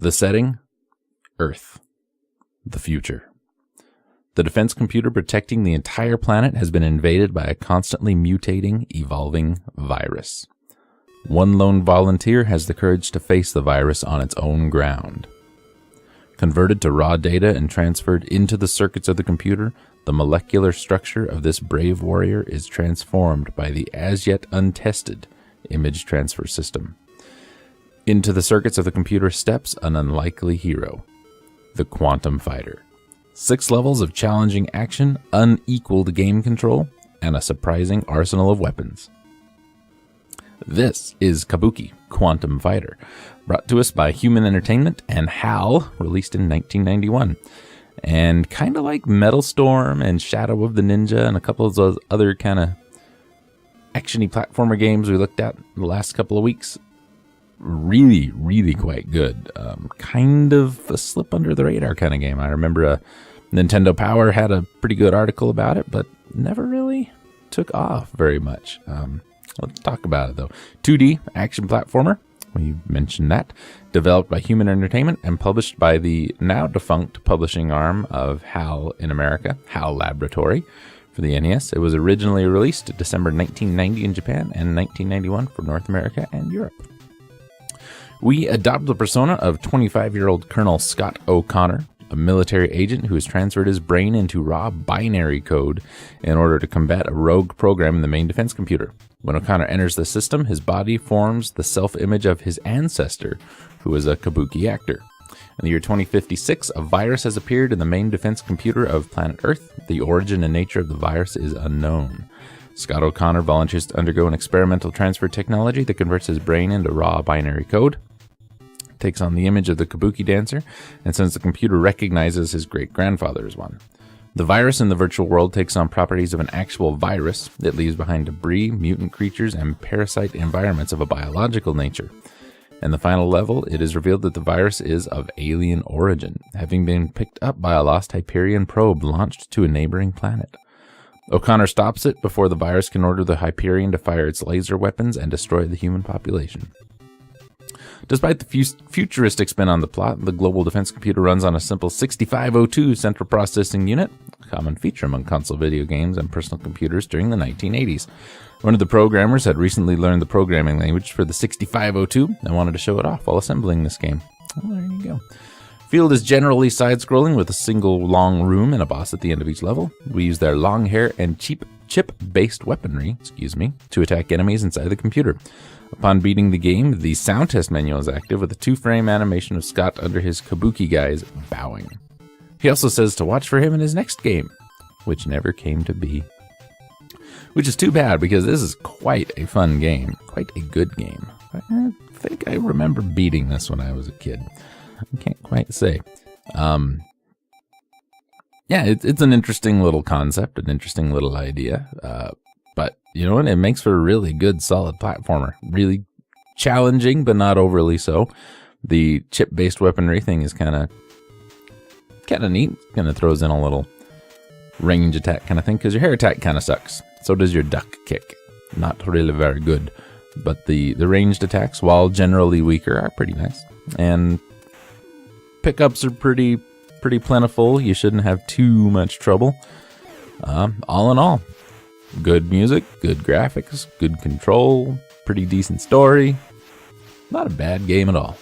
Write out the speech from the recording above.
The setting? Earth. The future. The defense computer protecting the entire planet has been invaded by a constantly mutating, evolving virus. One lone volunteer has the courage to face the virus on its own ground. Converted to raw data and transferred into the circuits of the computer, the molecular structure of this brave warrior is transformed by the as-yet untested image transfer system. Into the circuits of the computer steps an unlikely hero, the Quantum Fighter. 6 levels of challenging action, unequaled game control, and a surprising arsenal of weapons. This is Kabuki, Quantum Fighter, brought to us by Human Entertainment and HAL, released in 1991. And kind of like Metal Storm and Shadow of the Ninja and a couple of those other kind of action-y platformer games we looked at the last couple of weeks, really, really quite good. Kind of a slip under the radar kind of game. I remember Nintendo Power had a pretty good article about it, but never really took off very much. Let's talk about it though. 2D action platformer. We mentioned that. Developed by Human Entertainment and published by the now defunct publishing arm of HAL in America, HAL Laboratory, for the NES. It was originally released December 1990 in Japan and 1991 for North America and Europe. We adopt the persona of 25-year-old Colonel Scott O'Connor, a military agent who has transferred his brain into raw binary code in order to combat a rogue program in the main defense computer. When O'Connor enters the system, his body forms the self-image of his ancestor, who was a Kabuki actor. In the year 2056, a virus has appeared in the main defense computer of planet Earth. The origin and nature of the virus is unknown. Scott O'Connor volunteers to undergo an experimental transfer technology that converts his brain into raw binary code, takes on the image of the Kabuki dancer, and since the computer recognizes his great-grandfather as one. The virus in the virtual world takes on properties of an actual virus. It leaves behind debris, mutant creatures, and parasite environments of a biological nature. In the final level, it is revealed that the virus is of alien origin, having been picked up by a lost Hyperion probe launched to a neighboring planet. O'Connor stops it before the virus can order the Hyperion to fire its laser weapons and destroy the human population. Despite the futuristic spin on the plot, the global defense computer runs on a simple 6502 central processing unit, a common feature among console video games and personal computers during the 1980s. One of the programmers had recently learned the programming language for the 6502 and wanted to show it off while assembling this game. Well, there you go. Field is generally side-scrolling with a single long room and a boss at the end of each level. We use their long hair and chip-based weaponry, to attack enemies inside the computer. Upon beating the game, the sound test menu is active with a 2-frame animation of Scott under his Kabuki guys bowing. He also says to watch for him in his next game, which never came to be. Which is too bad because this is quite a fun game, quite a good game. I think I remember beating this when I was a kid. I can't quite say. Yeah, it's an interesting little concept, an interesting little idea. But, you know what? It makes for a really good, solid platformer. Really challenging, but not overly so. The chip-based weaponry thing is kind of neat. Kind of throws in a little range attack kind of thing, because your hair attack kind of sucks. So does your duck kick. Not really very good. But the ranged attacks, while generally weaker, are pretty nice. And pickups are pretty plentiful. You shouldn't have too much trouble. All in all, good music, good graphics, good control, pretty decent story. Not a bad game at all.